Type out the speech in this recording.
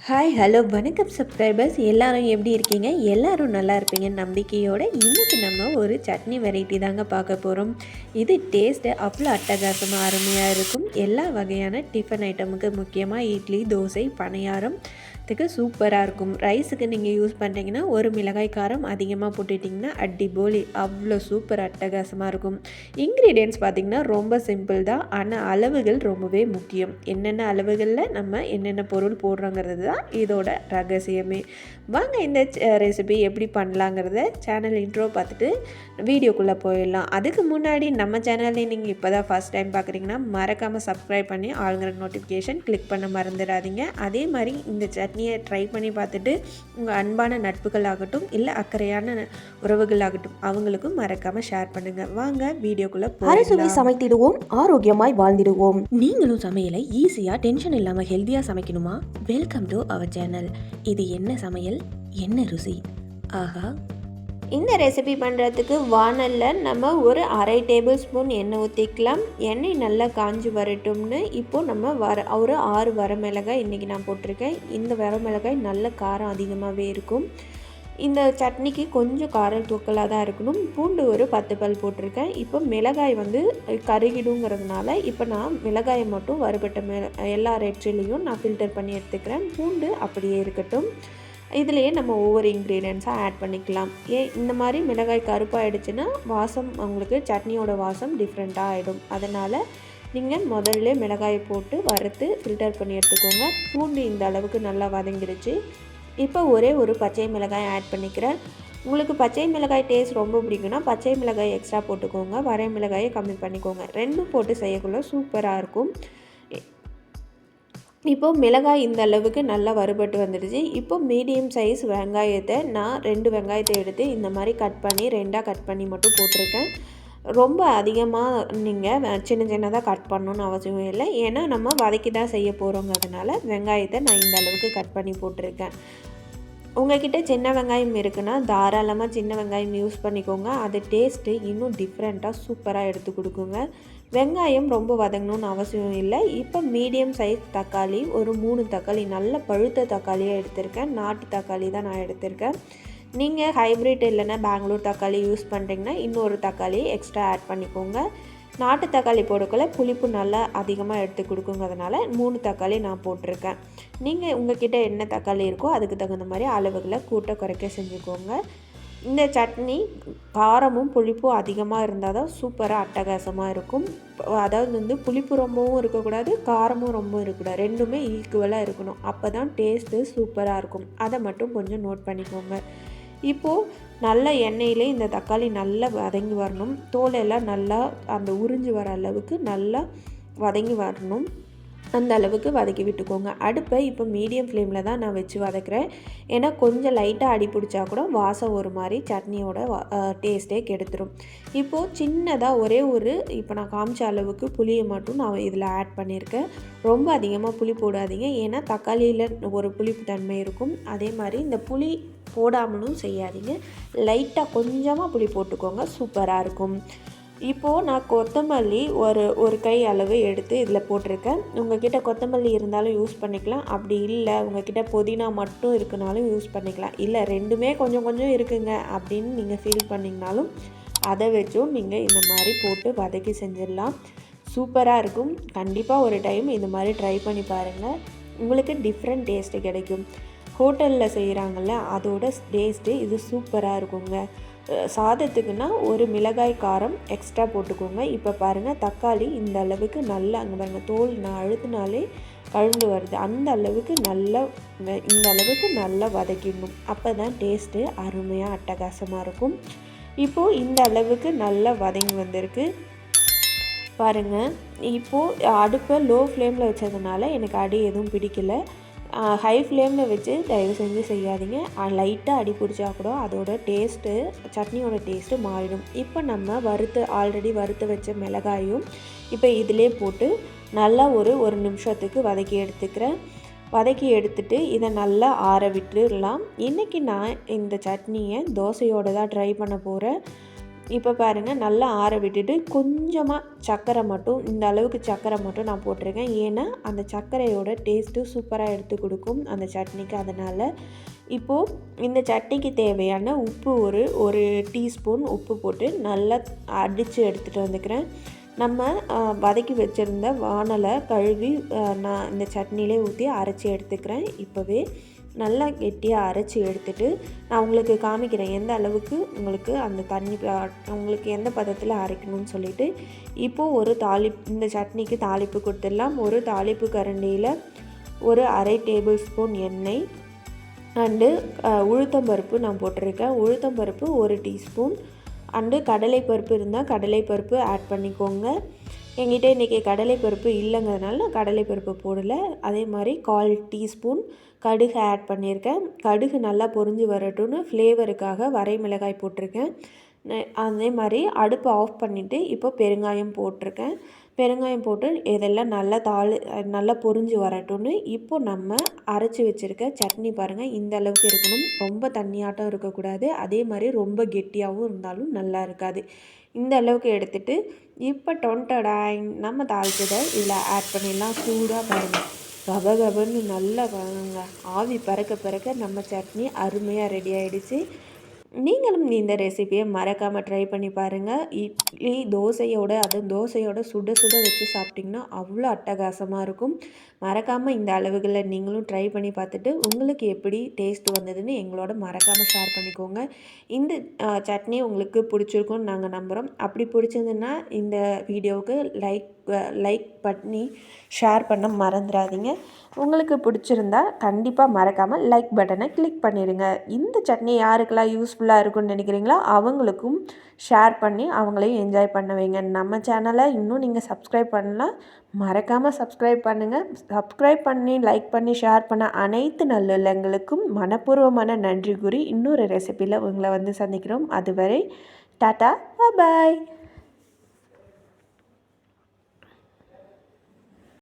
Hi hello வணக்கம் subscribers எல்லாரும் எப்படி இருக்கீங்க? எல்லாரும் நல்லா இருப்பீங்கன்னு நம்பிக்கையோடு இன்றைக்கி நம்ம ஒரு சட்னி வெரைட்டி தாங்க பார்க்க போகிறோம். இது டேஸ்ட்டு அவ்வளோ அட்டகாசமாக அருமையாக இருக்கும். எல்லா வகையான டிஃபன் ஐட்டமுக்கு முக்கியமாக இட்லி, தோசை, பணியாரம் சூப்பராக இருக்கும். ரைஸுக்கு நீங்கள் யூஸ் பண்ணுறீங்கன்னா ஒரு மிளகாய் காரம் அதிகமாக போட்டுட்டிங்கன்னா அடிபோலி அவ்வளோ சூப்பர் அட்டகாசமாக இருக்கும். இன்க்ரீடியன்ட்ஸ் பார்த்திங்கன்னா ரொம்ப சிம்பிள் தான், ஆனால் அளவுகள் ரொம்பவே முக்கியம். என்னென்ன அளவுகளில் நம்ம என்னென்ன பொருள் போடுறோங்கிறது தான் இதோட ரகசியமே. வாங்க இந்த ரெசிபி எப்படி பண்ணலாங்கிறத சேனல் இன்ட்ரோ பார்த்துட்டு வீடியோக்குள்ளே போயிடலாம். அதுக்கு முன்னாடி நம்ம சேனல்லே நீங்கள் இப்போ தான் ஃபஸ்ட் டைம் பார்க்குறீங்கன்னா மறக்காமல் சப்ஸ்கிரைப் பண்ணி ஆளுங்கிற நோட்டிஃபிகேஷன் கிளிக் பண்ண மறந்துடாதீங்க. அதே மாதிரி இந்த சட்னியை ட்ரை பண்ணி பார்த்துட்டு உங்கள் அன்பான நட்புகள் ஆகட்டும் இல்லை அக்கறையான உறவுகள் ஆகட்டும் அவங்களுக்கும் மறக்காமல் ஷேர் பண்ணுங்கள். வாங்க வீடியோக்குள்ளே அறுசுவை சமைத்திடுவோம், ஆரோக்கியமாய் வாழ்ந்திடுவோம். நீங்களும் சமையலை ஈஸியாக டென்ஷன் இல்லாமல் ஹெல்த்தியாக சமைக்கணுமா? Welcome to our channel. இது என்ன சமையல், என்ன ருசி, ஆஹா! இந்த ரெசிபி பண்ணுறதுக்கு வானலில் நம்ம ஒரு 1/2 டேபிள் ஸ்பூன் எண்ணெய் ஊற்றிக்கலாம். எண்ணெய் நல்லா காஞ்சி வரட்டும்னு இப்போது நம்ம ஒரு 6 வரமிளகாய் இன்றைக்கி நான் போட்டிருக்கேன். இந்த வரமிளகாய் நல்ல காரம் அதிகமாகவே இருக்கும். இந்த சட்னிக்கு கொஞ்சம் காரம் தூக்கலாக தான் இருக்கணும். பூண்டு ஒரு 10 பல் போட்டிருக்கேன். இப்போ மிளகாய் கருகிடுங்கிறதுனால இப்போ நான் மிளகாயை மட்டும் வறுபட்ட எல்லா ரெட்சிலையும் நான் ஃபில்டர் பண்ணி எடுத்துக்கிறேன். பூண்டு அப்படியே இருக்கட்டும். இதுலேயே நம்ம ஒவ்வொரு இன்க்ரீடியன்ஸாக ஆட் பண்ணிக்கலாம். இந்த மாதிரி மிளகாய் கருப்பாகிடுச்சுன்னா வாசம் உங்களுக்கு சட்னியோட வாசம் டிஃப்ரெண்ட்டாக ஆகிடும். அதனால் நீங்கள் முதல்ல மிளகாயை போட்டு வறுத்து ஃபில்டர் பண்ணி எடுத்துக்கோங்க. பூண்டு இந்த அளவுக்கு நல்லா வதங்கிடுச்சு. இப்போ ஒரே ஒரு பச்சை மிளகாய் ஆட் பண்ணிக்கிறேன். உங்களுக்கு பச்சை மிளகாய் டேஸ்ட் ரொம்ப பிடிக்குன்னா பச்சை மிளகாய் எக்ஸ்ட்ரா போட்டுக்கோங்க, வரை மிளகாயை கம்மி பண்ணிக்கோங்க. ரெண்டும் போட்டு செய்யக்குள்ள சூப்பராக இருக்கும். இப்போது மிளகாய் இந்த அளவுக்கு நல்லா வறுபட்டு வந்துடுச்சு. இப்போ மீடியம் சைஸ் வெங்காயத்தை நான் 2 வெங்காயத்தை எடுத்து இந்த மாதிரி கட் பண்ணி 2ஆக கட் பண்ணி மட்டும் போட்டிருக்கேன். ரொம்ப அதிகமாக நீங்கள் சின்ன சின்னதாக கட் பண்ணணுன்னு அவசியம் இல்லை. ஏன்னா நம்ம வதக்கி தான் செய்ய போகிறோங்கிறதுனால வெங்காயத்தை நான் இந்த அளவுக்கு கட் பண்ணி போட்டிருக்கேன். உங்கள்கிட்ட சின்ன வெங்காயம் இருக்குன்னா தாராளமாக சின்ன வெங்காயம் யூஸ் பண்ணிக்கோங்க. அது டேஸ்ட்டு இன்னும் டிஃப்ரெண்ட்டாக சூப்பராக எடுத்து கொடுக்குங்க. வெங்காயம் ரொம்ப வதங்கணும்னு அவசியம் இல்லை. இப்போ மீடியம் சைஸ் தக்காளி ஒரு 3 தக்காளி நல்ல பழுத்த தக்காளியாக எடுத்திருக்கேன். நாட்டு தக்காளி தான் நான் எடுத்திருக்கேன். நீங்கள் ஹைப்ரிட் இல்லைன்னா பெங்களூர் தக்காளி யூஸ் பண்ணுறீங்கன்னா இன்னொரு தக்காளி எக்ஸ்ட்ரா ஆட் பண்ணிக்கோங்க. நாட்டு தக்காளி போடக்குள்ள புளிப்பு நல்லா அதிகமாக எடுத்து கொடுக்குங்கிறதுனால 3 தக்காளி நான் போட்டிருக்கேன். நீங்கள் உங்கள்கிட்ட என்ன தக்காளி இருக்கோ அதுக்கு தகுந்த மாதிரி அளவுகளை கூட்ட குறைக்க செஞ்சுக்கோங்க. இந்த சட்னி காரமும் புளிப்பும் அதிகமாக இருந்தால் தான் சூப்பராக அட்டகாசமாக இருக்கும். அதாவது புளிப்பு ரொம்பவும் இருக்கக்கூடாது, காரமும் ரொம்ப இருக்கக்கூடாது, ரெண்டுமே ஈக்குவலாக இருக்கணும். அப்போ தான் டேஸ்ட்டு சூப்பராக இருக்கும். அதை மட்டும் கொஞ்சம் நோட் பண்ணிக்கோங்க. இப்போது நல்ல எண்ணெயிலே இந்த தக்காளி நல்லா வதங்கி வரணும். தோலெல்லாம் நல்லா அந்த உறிஞ்சி வர அளவுக்கு நல்லா வதங்கி வரணும். அந்த அளவுக்கு வதக்கி விட்டுக்கோங்க. அடுப்பை இப்போ மீடியம் ஃப்ளேமில் தான் நான் வச்சு வதக்குறேன். ஏன்னா கொஞ்சம் லைட்டாக அடி பிடிச்சா கூட வாசம் ஒரு மாதிரி சட்னியோட டேஸ்ட்டே கெடுத்துரும். இப்போது சின்னதாக ஒரே ஒரு இப்போ நான் காமிச்ச அளவுக்கு புளியை மட்டும் நான் இதில் ஆட் பண்ணியிருக்கேன். ரொம்ப அதிகமாக புளி போடாதீங்க, ஏன்னா தக்காளியில் ஒரு புளிப்பு தன்மை இருக்கும். அதே மாதிரி இந்த புளி போடாமலும் செய்யாதீங்க, லைட்டாக கொஞ்சமாக புளி போட்டுக்கோங்க, சூப்பராக இருக்கும். இப்போது நான் கொத்தமல்லி ஒரு கை அளவு எடுத்து இதில் போட்டிருக்கேன். உங்கள்கிட்ட கொத்தமல்லி இருந்தாலும் யூஸ் பண்ணிக்கலாம். அப்படி இல்லை உங்கள்கிட்ட புதினா மட்டும் இருக்குனாலும் யூஸ் பண்ணிக்கலாம். இல்லை ரெண்டுமே கொஞ்சம் கொஞ்சம் இருக்குங்க அப்படின்னு நீங்கள் ஃபீல் பண்ணிங்கனாலும் அதை வச்சும் நீங்கள் இந்த மாதிரி போட்டு வதக்கி செஞ்சிடலாம். சூப்பராக இருக்கும். கண்டிப்பாக ஒரு டைம் இந்த மாதிரி ட்ரை பண்ணி பாருங்கள். உங்களுக்கு டிஃப்ரெண்ட் டேஸ்ட்டு கிடைக்கும். ஹோட்டலில் செய்கிறாங்கள்ல அதோட டேஸ்ட்டு இது சூப்பராக இருக்குங்க. சாதத்துக்குன்னா ஒரு மிளகாய் காரம் எக்ஸ்ட்ரா போட்டுக்கோங்க. இப்போ பாருங்கள் தக்காளி இந்த அளவுக்கு நல்லா அங்கே பாருங்கள் தோல் நான் அழுத்தினாலே கழுந்து வருது. அந்த அளவுக்கு இந்த அளவுக்கு நல்லா வதக்கிடணும். அப்போ தான் டேஸ்ட்டு அருமையாக அட்டகாசமாக இருக்கும். இப்போது இந்த அளவுக்கு நல்லா வதங்கி வந்திருக்கு பாருங்கள். இப்போது அடுப்பை லோ ஃப்ளேமில் வச்சதுனால எனக்கு அடி எதுவும் பிடிக்கல. ஹை ஃப்ளேமில் வச்சு தயவு செஞ்சு செய்யாதீங்க. லைட்டாக அடி பிடிச்சா கூட அதோட டேஸ்ட்டு சட்னியோட டேஸ்ட்டு மாறிடும். இப்போ நம்ம ஆல்ரெடி வறுத்து வச்ச மிளகாயும் இப்போ இதிலே போட்டு நல்லா ஒரு நிமிஷத்துக்கு வதக்கி எடுத்துக்கிறேன். வதக்கி எடுத்துட்டு இதை நல்லா ஆற விட்டுடலாம். இன்றைக்கி நான் இந்த சட்னியை தோசையோடு தான் ட்ரை பண்ண போகிறேன். இப்போ பாருங்கள் நல்லா ஆற விட்டுட்டு கொஞ்சமாக சர்க்கரை மட்டும் இந்த அளவுக்கு சர்க்கரை மட்டும் நான் போட்டிருக்கேன். ஏன்னா அந்த சர்க்கரையோட டேஸ்ட்டு சூப்பராக எடுத்து கொடுக்கும் அந்த சட்னிக்கு. அதனால் இப்போது இந்த சட்னிக்கு தேவையான உப்பு ஒரு டீஸ்பூன் உப்பு போட்டு நல்லா அடித்து எடுத்துகிட்டு வந்துக்கிறேன். நம்ம வதக்கி வச்சுருந்த வானலை கழுவி நான் இந்த சட்னியிலே ஊற்றி அரைச்சி எடுத்துக்கிறேன். இப்போவே நல்லா கெட்டியாக அரைச்சி எடுத்துகிட்டு நான் உங்களுக்கு காமிக்கிறேன் எந்த அளவுக்கு உங்களுக்கு அந்த தண்ணி உங்களுக்கு எந்த பதத்தில் அரைக்கணும்னு சொல்லிவிட்டு. இப்போது இந்த சட்னிக்கு தாளிப்பு கொடுத்துடலாம். ஒரு தாளிப்பு கரண்டியில் ஒரு அரை டேபிள் ஸ்பூன் எண்ணெய் அண்டு உளுத்தம்பருப்பு நான் போட்டிருக்கேன். உளுத்தம்பருப்பு ஒரு டீஸ்பூன் அண்டு கடலைப்பருப்பு இருந்தால் கடலைப்பருப்பு ஆட் பண்ணிக்கோங்க. என்கிட்ட இன்றைக்கி கடலைப்பருப்பு இல்லைங்கிறதுனால நான் கடலைப்பருப்பு போடலை. அதே மாதிரி 1/4 டீஸ்பூன் கடுகு ஆட் பண்ணியிருக்கேன். கடுகு நல்லா பொரிஞ்சு வரட்டும்னு ஃப்ளேவருக்காக வரைமிளகாய் போட்டிருக்கேன். அதே மாதிரி அடுப்பை ஆஃப் பண்ணிவிட்டு இப்போ பெருங்காயம் போட்டிருக்கேன். பெருங்காயம் போட்டு இதெல்லாம் நல்லா பொரிஞ்சு வரட்டும்னு இப்போ நம்ம அரைச்சி வச்சுருக்க சட்னி பாருங்கள் இந்த அளவுக்கு இருக்கணும். ரொம்ப தண்ணியாட்டம் இருக்கக்கூடாது. அதே மாதிரி ரொம்ப கெட்டியாகவும் இருந்தாலும் நல்லா இருக்காது. இந்த அளவுக்கு எடுத்துகிட்டு இப்போ டொன்டடாயின் நம்ம தாளிச்சதை இதில் ஆட் பண்ணிடலாம். சூடாக பாருங்கள் கபகபன்னு நல்லா பாருங்க ஆவி பறக்க நம்ம சட்னி அருமையாக ரெடி ஆகிடுச்சு. நீங்களும் இந்த ரெசிபியை மறக்காமல் ட்ரை பண்ணி பாருங்கள். இட்லி தோசையோட சுட சுட வச்சு சாப்பிட்டிங்கன்னா அவ்வளோ அட்டகாசமாக இருக்கும். மறக்காமல் இந்த அளவுகளில் நீங்களும் ட்ரை பண்ணி பார்த்துட்டு உங்களுக்கு எப்படி டேஸ்ட் வந்ததுன்னு எங்களோட மறக்காமல் ஷேர் பண்ணிக்கோங்க. இந்த சட்னி உங்களுக்கு பிடிச்சிருக்குன்னு நாங்கள் நம்புகிறோம். அப்படி பிடிச்சதுன்னா இந்த வீடியோவுக்கு லைக் பண்ணி ஷேர் பண்ண மறந்துடாதீங்க. உங்களுக்கு பிடிச்சிருந்தா கண்டிப்பாக மறக்காமல் லைக் பட்டனை கிளிக் பண்ணிடுங்க. இந்த சட்னி யாருக்கெல்லாம் யூஸ்ஃபுல்லாக இருக்குன்னு நினைக்கிறீங்களோ அவங்களுக்கும் ஷேர் பண்ணி அவங்களையும் என்ஜாய் பண்ண வைங்க. நம்ம சேனலை இன்னும் நீங்கள் சப்ஸ்கிரைப் பண்ணலாம், மறக்காமல் சப்ஸ்கிரைப் பண்ணுங்கள். சப்ஸ்கிரைப் பண்ணி லைக் பண்ணி ஷேர் பண்ண அனைத்து நல்லுள்ளங்களுக்கும் மனப்பூர்வமான நன்றி கூறி இன்னொரு ரெசிபியில் உங்களை வந்து சந்திக்கிறோம். அதுவரை டாட்டா பாய்.